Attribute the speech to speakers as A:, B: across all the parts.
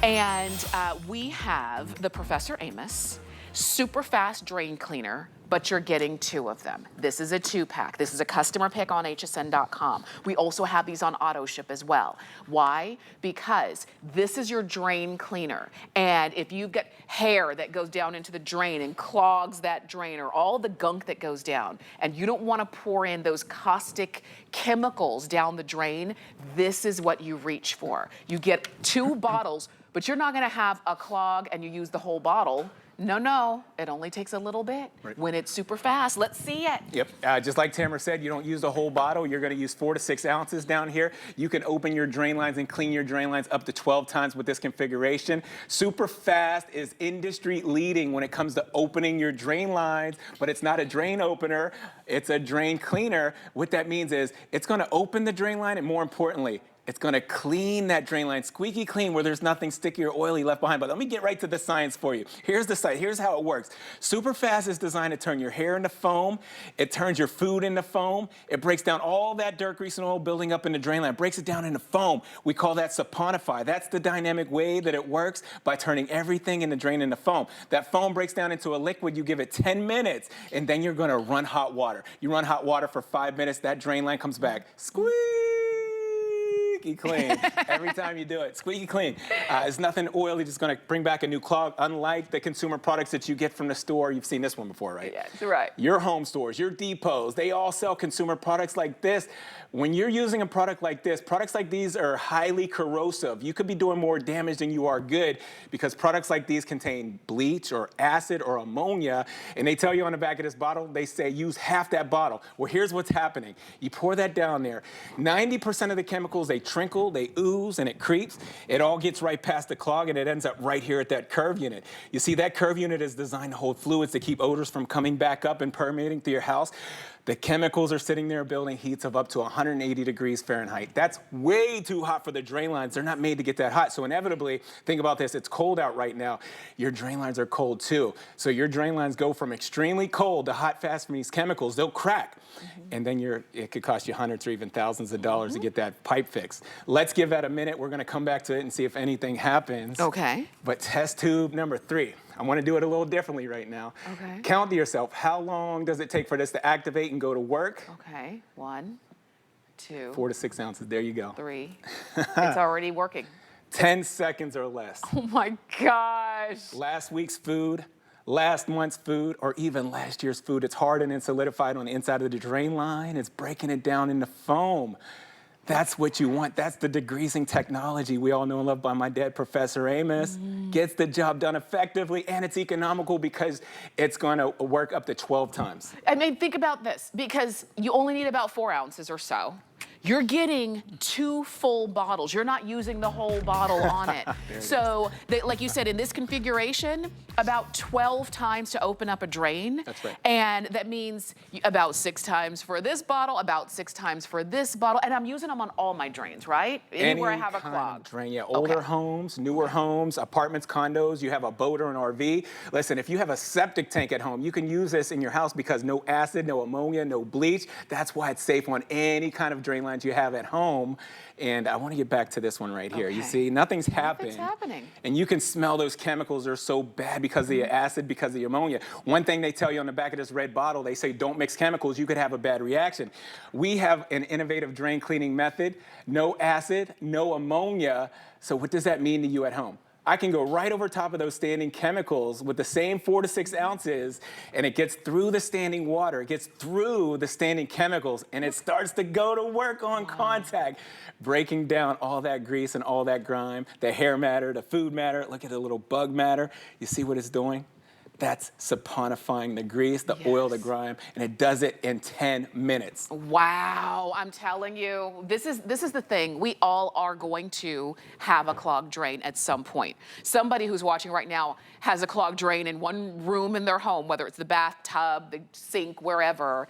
A: And we have the Professor Amos SuperFast Drain Cleaner, but you're getting 2 of them. This is a 2-pack. This is a customer pick on hsn.com. We also have these on auto ship as well. Why? Because this is your drain cleaner. And if you've got hair that goes down into the drain and clogs that drain, or all the gunk that goes down, and you don't want to pour in those caustic chemicals down the drain, this is what you reach for. You get 2 bottles, but you're not going to have a clog and you use the whole bottle. No, it only takes a little bit when it's super fast. Let's see it.
B: Yep, just like Tamara said, you don't use the whole bottle. You're gonna use 4 to 6 ounces down here. You can open your drain lines and clean your drain lines up to 12 times with this configuration. Super fast is industry leading when it comes to opening your drain lines, but it's not a drain opener, it's a drain cleaner. What that means is it's gonna open the drain line, and more importantly, it's gonna clean that drain line, squeaky clean, where there's nothing sticky or oily left behind. But let me get right to the science for you. Here's the site, here's how it works. SuperFast is designed to turn your hair into foam. It turns your food into foam. It breaks down all that dirt, grease, and oil building up in the drain line, breaks it down into foam. We call that saponify. That's the dynamic way that it works, by turning everything in the drain into foam. That foam breaks down into a liquid. You give it 10 minutes, and then you're gonna run hot water. You run hot water for 5 minutes, that drain line comes back. Squeeze! Clean. Every time you do it, squeaky clean. It's nothing oily, just gonna bring back a new clog. Unlike the consumer products that you get from the store, you've seen this one before, right?
A: Yes, right.
B: Your home stores, your depots, they all sell consumer products like this. When you're using a product like this, products like these are highly corrosive. You could be doing more damage than you are good, because products like these contain bleach or acid or ammonia, and they tell you on the back of this bottle, they say use half that bottle. Well, here's what's happening. You pour that down there. 90% of the chemicals, they trinkle, they ooze, and it creeps. It all gets right past the clog, and it ends up right here at that curve unit. You see, that curve unit is designed to hold fluids to keep odors from coming back up and permeating through your house. The chemicals are sitting there building heats of up to 180 degrees Fahrenheit. That's way too hot for the drain lines. They're not made to get that hot. So inevitably, think about this, it's cold out right now. Your drain lines are cold too. So your drain lines go from extremely cold to hot fast from these chemicals. They'll crack. And then it could cost you hundreds or even thousands of dollars to get that pipe fixed. Let's give that a minute. We're gonna come back to it and see if anything happens.
A: Okay.
B: But test tube number 3. I want to do it a little differently right now.
A: Okay.
B: Count to yourself, how long does it take for this to activate and go to work?
A: Okay, 1, 2.
B: 4 to 6 ounces, there you go.
A: 3. It's already working.
B: 10 seconds or less.
A: Oh my gosh.
B: Last week's food, last month's food, or even last year's food, it's hardened and solidified on the inside of the drain line. It's breaking it down into foam. That's what you want. That's the degreasing technology we all know and love by my dad, Professor Amos. Gets the job done effectively, and it's economical because it's going to work up to 12 times.
A: I mean, think about this, because you only need about 4 ounces or so. You're getting 2 full bottles. You're not using the whole bottle on it. So, like you said, in this configuration, about 12 times to open up a drain.
B: That's right.
A: And that means about 6 times for this bottle, about 6 times for this bottle. And I'm using them on all my drains, right? Anywhere I have a clog.
B: Drain, yeah. Older homes, newer homes, apartments, condos, you have a boat or an RV. Listen, if you have a septic tank at home, you can use this in your house because no acid, no ammonia, no bleach. That's why it's safe on any kind of drain line you have at home. And I want to get back to this one right here. You see, nothing's happening. And you can smell those chemicals. They're so bad because of the acid, because of the ammonia. One thing they tell you on the back of this red bottle, they say don't mix chemicals. You could have a bad reaction. We have an innovative drain cleaning method. No acid, no ammonia. So what does that mean to you at home? I can go right over top of those standing chemicals with the same 4 to 6 ounces, and it gets through the standing water, it gets through the standing chemicals, and it starts to go to work on contact, breaking down all that grease and all that grime, the hair matter, the food matter. Look at the little bug matter. You see what it's doing? That's saponifying the grease, the oil, the grime, and it does it in 10 minutes.
A: Wow, I'm telling you, this is the thing. We all are going to have a clogged drain at some point. Somebody who's watching right now has a clogged drain in one room in their home, whether it's the bathtub, the sink, wherever.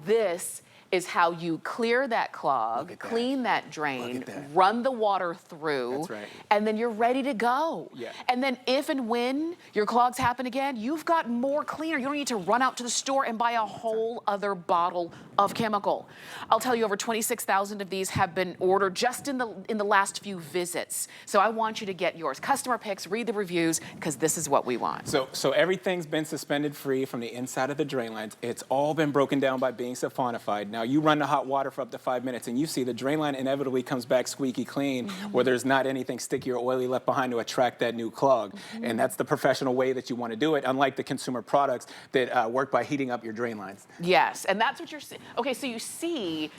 A: This is how you clear that clog, clean that drain, run the water through,
B: That's right.
A: and then you're ready to go.
B: Yeah.
A: And then if and when your clogs happen again, you've got more cleaner. You don't need to run out to the store and buy a whole other bottle of chemical. I'll tell you, over 26,000 of these have been ordered just in the last few visits. So I want you to get yours. Customer picks, read the reviews, because this is what we want.
B: So everything's been suspended free from the inside of the drain lines. It's all been broken down by being siphonified. Now you run the hot water for up to 5 minutes and you see the drain line inevitably comes back squeaky clean, where there's not anything sticky or oily left behind to attract that new clog. And that's the professional way that you want to do it, unlike the consumer products that work by heating up your drain lines.
A: Yes, and that's what you're seeing. Okay, so you see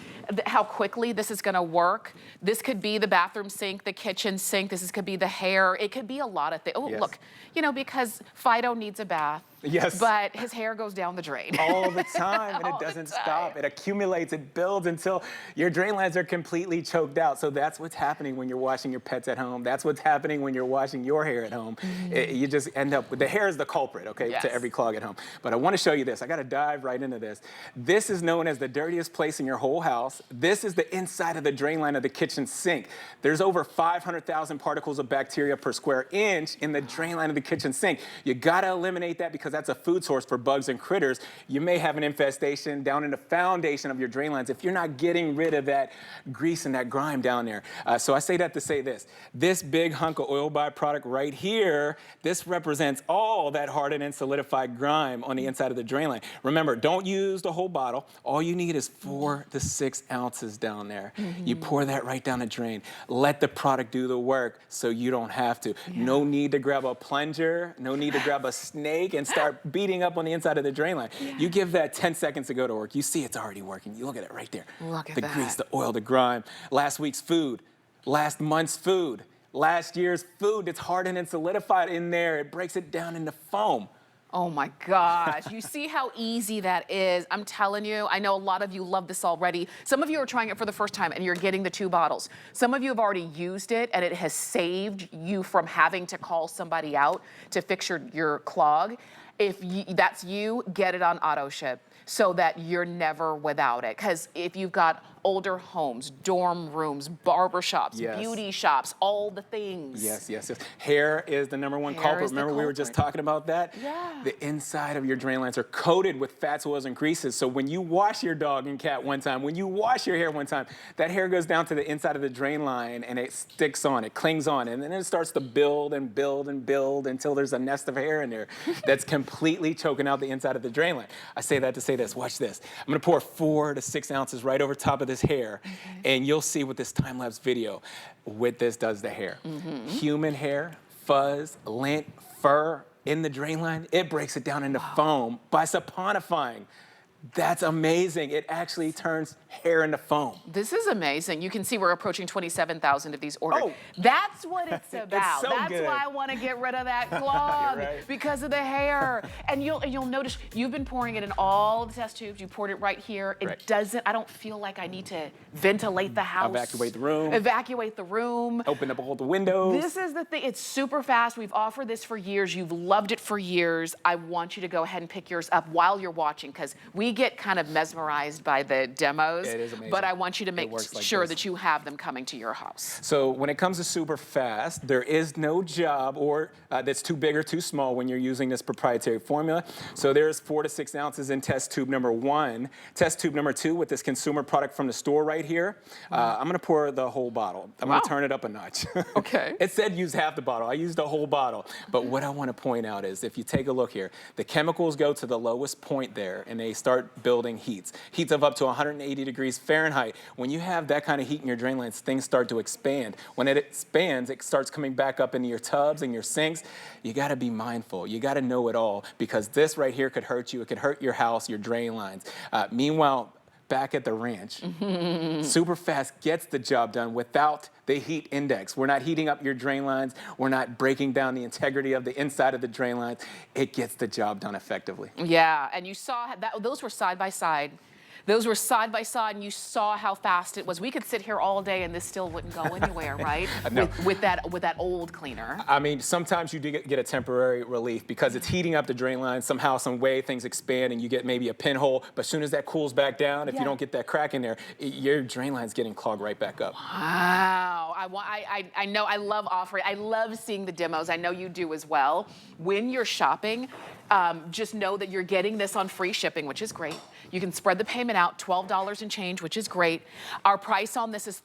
A: how quickly this is going to work. This could be the bathroom sink, the kitchen sink. This could be the hair. It could be a lot of things. Oh,
B: Yes.
A: look, you know, because Fido needs a bath.
B: Yes.
A: But his hair goes down the drain.
B: All the time, and
A: All
B: it
A: the
B: doesn't
A: time.
B: stop. It accumulates, it builds until your drain lines are completely choked out. So that's what's happening when you're washing your pets at home. That's what's happening when you're washing your hair at home. You just end up with, the hair is the culprit, okay,
A: Yes.
B: to every clog at home. But I want to show you this. I got to dive right into this. This is known as the dirtiest place in your whole house. This is the inside of the drain line of the kitchen sink. There's over 500,000 particles of bacteria per square inch in the drain line of the kitchen sink. You got to eliminate that because that's a food source for bugs and critters. You may have an infestation down in the foundation of your drain lines if you're not getting rid of that grease and that grime down there. So I say that to say this. This big hunk of oil byproduct right here, this represents all that hardened and solidified grime on the inside of the drain line. Remember, don't use the whole bottle. All you need is 4 to 6 ounces down there. You pour that right down the drain. Let the product do the work so you don't have to. No need to grab a plunger, no need to grab a snake and start beating up on the inside of the drain line. You give that 10 seconds to go to work. You see it's already working. You look at it right there.
A: Look at
B: the
A: that.
B: grease, the oil, the grime. Last week's food, last month's food, last year's food that's hardened and solidified in there. It breaks it down into foam.
A: Oh my gosh, you see how easy that is. I'm telling you, I know a lot of you love this already. Some of you are trying it for the first time and you're getting the 2 bottles. Some of you have already used it and it has saved you from having to call somebody out to fix your clog. If that's you, get it on auto ship so that you're never without it. Because if you've got older homes, dorm rooms, barbershops,
B: Yes.
A: beauty shops, all the things.
B: Yes, yes, yes. Hair is the #1
A: Hair
B: culprit.
A: is the
B: Remember we were just
A: culprit.
B: talking about that?
A: Yeah.
B: The inside of your drain lines are coated with fats, oils, and greases. So when you wash your dog and cat one time, when you wash your hair one time, that hair goes down to the inside of the drain line and it sticks on, it clings on, and then it starts to build and build and build until there's a nest of hair in there that's completely choking out the inside of the drain line. I say that to say this. Watch this. I'm gonna pour 4 to 6 ounces right over top of this hair. And you'll see what this time-lapse video, what this does to hair. Human hair, fuzz, lint, fur in the drain line, it breaks it down into foam by saponifying. That's amazing. It actually turns hair into foam.
A: This is amazing. You can see we're approaching 27,000 of these ordered.
B: Oh.
A: That's what it's about.
B: so
A: That's
B: good.
A: why I want to get rid of that clog,
B: right.
A: because of the hair. And you'll notice you've been pouring it in all the test tubes. You poured it right here. It
B: Right.
A: doesn't. I don't feel like I need to ventilate the house.
B: Evacuate the room.
A: Evacuate the room.
B: Open up all the windows.
A: This is the thing. It's super fast. We've offered this for years. You've loved it for years. I want you to go ahead and pick yours up while you're watching, because we get kind of mesmerized by the demos.
B: It is amazing.
A: But I want you to make
B: works like
A: sure
B: this.
A: that you have them coming to your house.
B: So when it comes to SuperFast, there is no job or that's too big or too small when you're using this proprietary formula. So there's 4 to 6 ounces in test tube #1. Test tube #2 with this consumer product from the store right here. I'm gonna pour the whole bottle. I'm
A: Wow.
B: gonna turn it up a notch.
A: Okay.
B: It said use half the bottle. I used the whole bottle. But what I wanna point out is if you take a look here, the chemicals go to the lowest point there and they start building heats. Heats of up to 180 degrees Fahrenheit. When you have that kind of heat in your drain lines, things start to expand. When it expands, it starts coming back up into your tubs and your sinks. You gotta be mindful. You gotta know it all, because this right here could hurt you. It could hurt your house, your drain lines. Meanwhile, back at the ranch, SuperFast gets the job done without the heat index. We're not heating up your drain lines. We're not breaking down the integrity of the inside of the drain lines. It gets the job done effectively.
A: Yeah, and you saw that those were side by side. Those were side by side, and you saw how fast it was. We could sit here all day, and this still wouldn't go anywhere, right?
B: No.
A: With that old cleaner.
B: I mean, sometimes you do get a temporary relief because it's heating up the drain line. Somehow, some way, things expand, and you get maybe a pinhole. But as soon as that cools back down, if you don't get that crack in there, your drain line's getting clogged right back up.
A: Wow. I know. I love offering. I love seeing the demos. I know you do as well. When you're shopping, just know that you're getting this on free shipping, which is great. You can spread the payment out, $12 and change, which is great. Our price on this is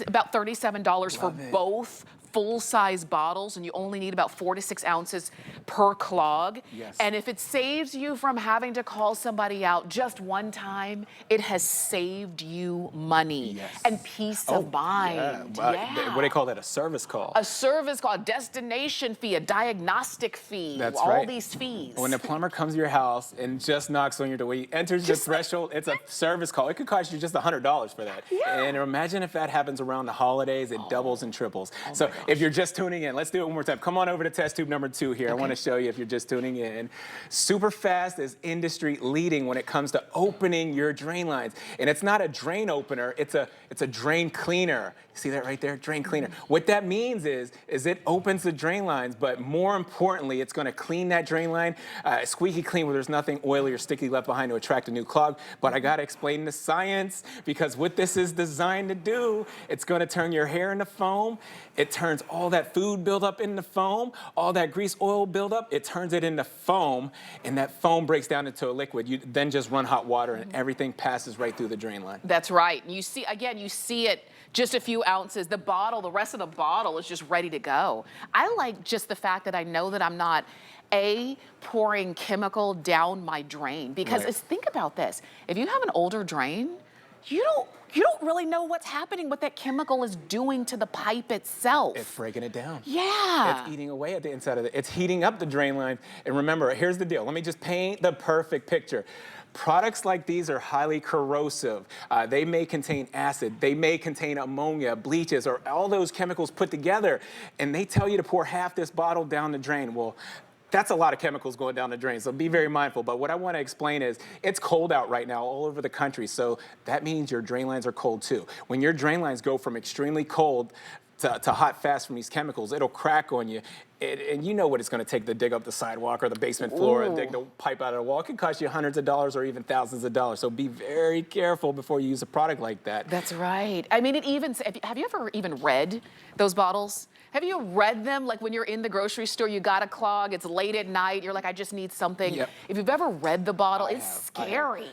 A: about $37 for both full-size bottles, and you only need about 4 to 6 ounces per clog.
B: Yes.
A: And if it saves you from having to call somebody out just one time, it has saved you money and peace of mind.
B: What do they call that? A service call.
A: A service call, a destination fee, a diagnostic fee.
B: That's
A: all these fees.
B: When the plumber comes to your house and just knocks on your door, he enters the threshold, it's a service call. It could cost you just $100 for that.
A: Yeah.
B: And imagine if that happens around the holidays, it doubles and triples. So if you're just tuning in, let's do it one more time. Come on over to test tube number 2 here. I want to show you if you're just tuning in. SuperFast is industry leading when it comes to opening your drain lines. And it's not a drain opener, it's a drain cleaner. See that right there? Drain cleaner. What that means is it opens the drain lines, but more importantly, it's going to clean that drain line, squeaky clean where there's nothing oily or sticky left behind to attract a new clog. But I got to explain the science, because what this is designed to do, it's going to turn your hair into foam. It turns all that food buildup into foam, all that grease oil buildup, it turns it into foam, and that foam breaks down into a liquid. You then just run hot water, and everything passes right through the drain line.
A: That's right. You see, again, you see it just a few ounces. The bottle, the rest of the bottle is just ready to go. I like just the fact that I know that I'm not pouring chemical down my drain, because think about this. If you have an older drain, you don't really know what's happening, what that chemical is doing to the pipe itself.
B: It's breaking it down.
A: Yeah.
B: It's eating away at the inside of it. It's heating up the drain line. And remember, here's the deal. Let me just paint the perfect picture. Products like these are highly corrosive. They may contain acid. They may contain ammonia, bleaches, or all those chemicals put together. And they tell you to pour half this bottle down the drain. Well, that's a lot of chemicals going down the drain, so be very mindful. But what I want to explain is it's cold out right now all over the country, so that means your drain lines are cold too. When your drain lines go from extremely cold to hot fast from these chemicals, it'll crack on you. And you know what it's going to take to dig up the sidewalk or the basement floor and dig the pipe out of the wall. It can cost you hundreds of dollars or even thousands of dollars. So be very careful before you use a product like that.
A: That's right. I mean, have you ever even read those bottles? Have you read them? Like when you're in the grocery store, you got a clog, it's late at night, you're like, I just need something.
B: Yep.
A: If you've ever read the bottle, it's scary.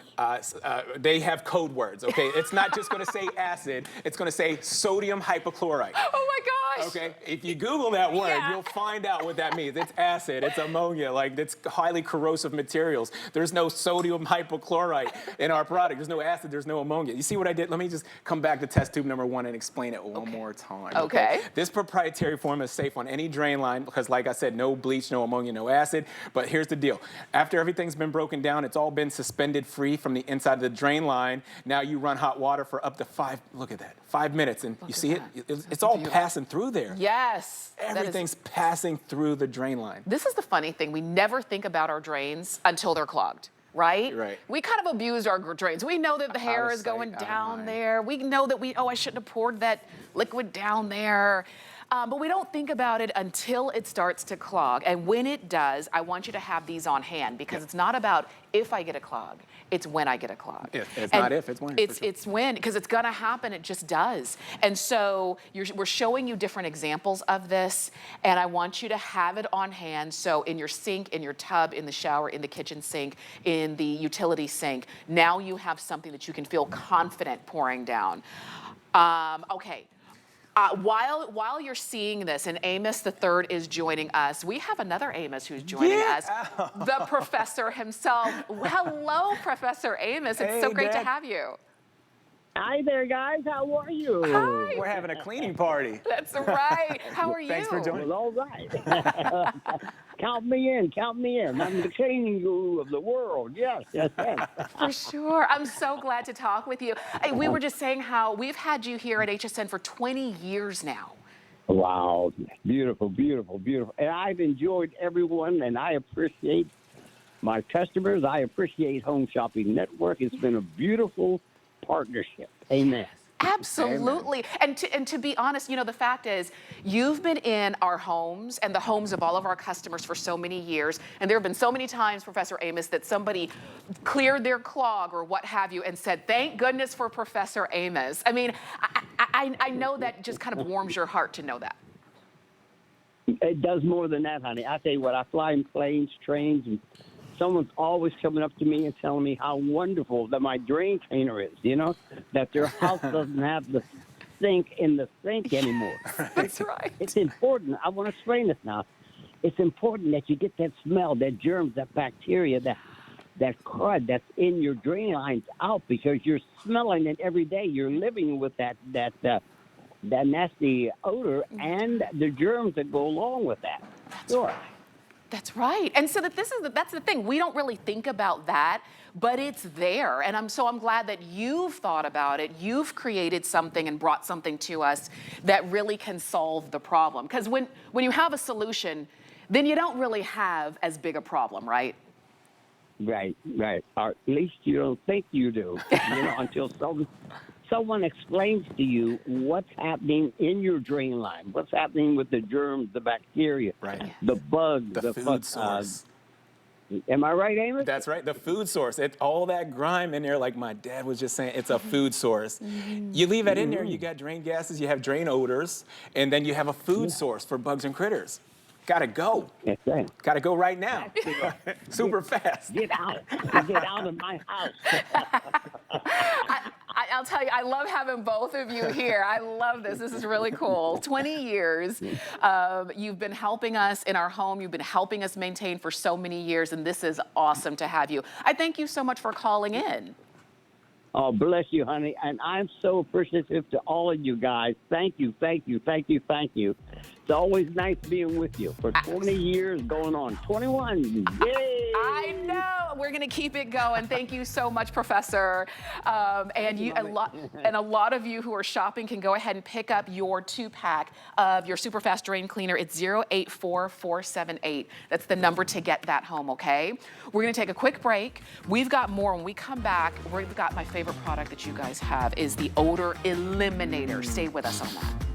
B: They have code words, okay? It's not just gonna say acid, it's gonna say sodium hypochlorite.
A: Oh my gosh.
B: Okay, if you Google that word, you'll find out what that means. It's acid, it's ammonia, like it's highly corrosive materials. There's no sodium hypochlorite in our product. There's no acid, there's no ammonia. You see what I did? Let me just come back to test tube number 1 and explain it one more time.
A: Okay.
B: This proprietary formula is safe on any drain line because, like I said, no bleach, no ammonia, no acid. But here's the deal. After everything's been broken down, it's all been suspended free from the inside of the drain line. Now you run hot water for up to 5 minutes. And you see it? It's all passing through there.
A: Yes.
B: Everything's passing through the drain line.
A: This is the funny thing. We never think about our drains until they're clogged. Right?
B: Right.
A: We kind of abuse our drains. We know that the hair is going down there. We know that I shouldn't have poured that liquid down there. But we don't think about it until it starts to clog. And when it does, I want you to have these on hand, because it's not about if I get a clog, it's when I get a clog.
B: It's not if, it's when.
A: It's when, because it's gonna happen, it just does. And so we're showing you different examples of this, and I want you to have it on hand. So in your sink, in your tub, in the shower, in the kitchen sink, in the utility sink, now you have something that you can feel confident pouring down. Okay. While you're seeing this, and Amos the third is joining us, we have another Amos who's joining us, the professor himself. Hello, Professor Amos. It's so great to have you.
C: Hi there, guys. How are you?
A: Hi.
B: We're having a cleaning party.
A: That's right. How are you?
B: Thanks for joining.
C: Well, all right. Count me in. Count me in. I'm the cleaning guru of the world. Yes, yes, yes.
A: For sure. I'm so glad to talk with you. Hey, we were just saying how we've had you here at HSN for 20 years now.
C: Wow. Beautiful, beautiful, beautiful. And I've enjoyed everyone, and I appreciate my customers. I appreciate Home Shopping Network. It's been a beautiful partnership. Amen.
A: Absolutely. And to be honest, the fact is, you've been in our homes and the homes of all of our customers for so many years. And there have been so many times, Professor Amos, that somebody cleared their clog or what have you and said, thank goodness for Professor Amos. I mean, I know that just kind of warms your heart to know that.
C: It does more than that, honey. I tell you what, I fly in planes, trains, and someone's always coming up to me and telling me how wonderful that my drain cleaner is, that their house doesn't have the sink in the sink anymore.
A: That's right.
C: It's important. I want to explain this now. It's important that you get that smell, that germs, that bacteria, that crud that's in your drain lines out, because you're smelling it every day. You're living with that nasty odor and the germs that go along with that. Sure.
A: That's right. And so that's the thing. We don't really think about that, but it's there. And I'm glad that you've thought about it. You've created something and brought something to us that really can solve the problem. Because when you have a solution, then you don't really have as big a problem, right?
C: Right. Or at least you don't think you do, until someone explains to you what's happening in your drain line, what's happening with the germs, the bacteria,
B: Right.
C: the bugs,
B: The food source.
C: Am I right, Amos?
B: That's right, the food source. All that grime in there, like my dad was just saying, it's a food source. You leave that in there, you got drain gases, you have drain odors, and then you have a food source for bugs and critters. Gotta go.
C: That's right.
B: Gotta go right now. Super fast.
C: Get out. Get out of my house.
A: I'll tell you, I love having both of you here. I love this. This is really cool. 20 years, you've been helping us in our home. You've been helping us maintain for so many years, and this is awesome to have you. I thank you so much for calling in.
C: Oh, bless you, honey. And I'm so appreciative to all of you guys. Thank you. It's always nice being with you for 20 years going on. 21. Yay!
A: I know. We're going to keep it going. Thank you so much, Professor. And a lot of you who are shopping can go ahead and pick up your 2-pack of your SuperFast drain cleaner. It's 084478. That's the number to get that home, okay? We're going to take a quick break. We've got more. When we come back, we've got my favorite product that you guys have is the odor eliminator. Stay with us on that.